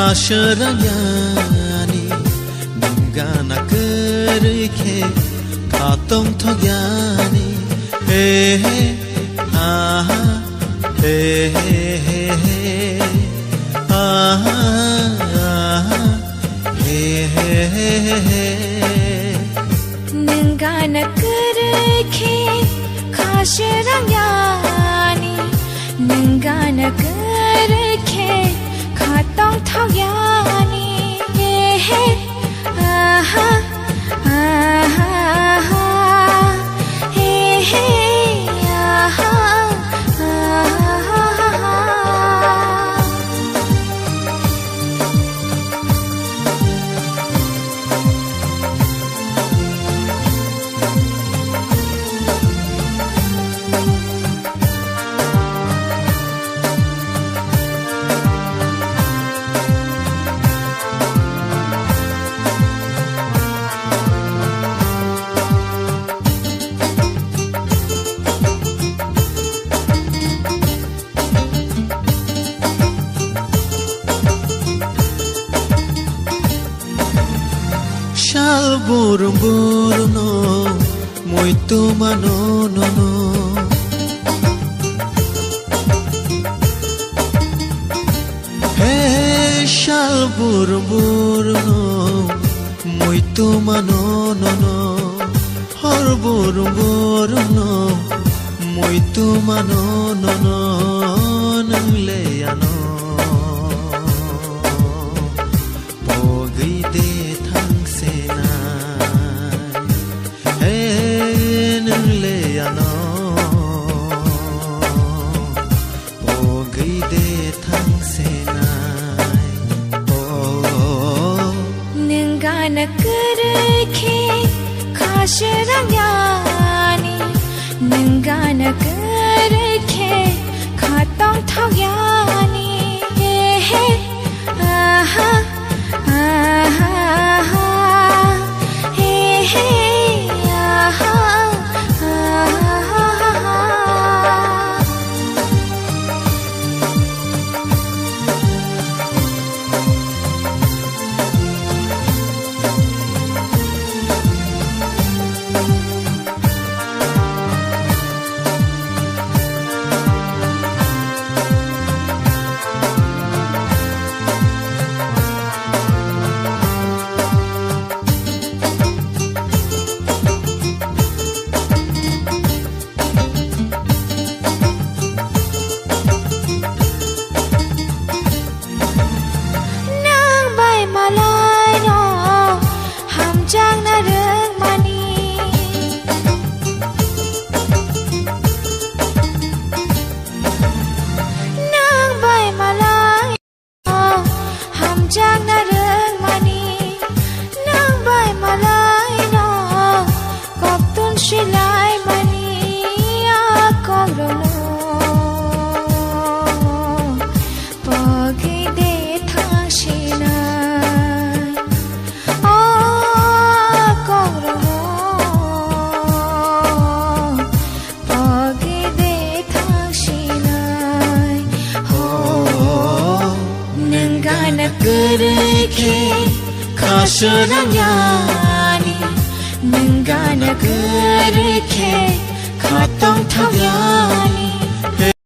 Kasharanyani Ningana kerike Katong togyani Hey hey aha Hey hey hey hey aha aha Hey hey hey hey Ningana kerike Kasharanyani Ningana kerike Katong togyani Hey aha aha Hey hey aha Shal burung burung no, muito mano no no. Hey, shal burung burung no, muito mano no no. Hor burung burung no, muito mano no no. Nang leyano, pogi de. Ningana kerike Kasharanyani Ningana kerike Katong togyani Hey aha aha Hey hey aha Kasharanyani Ningana kerike Katong togyani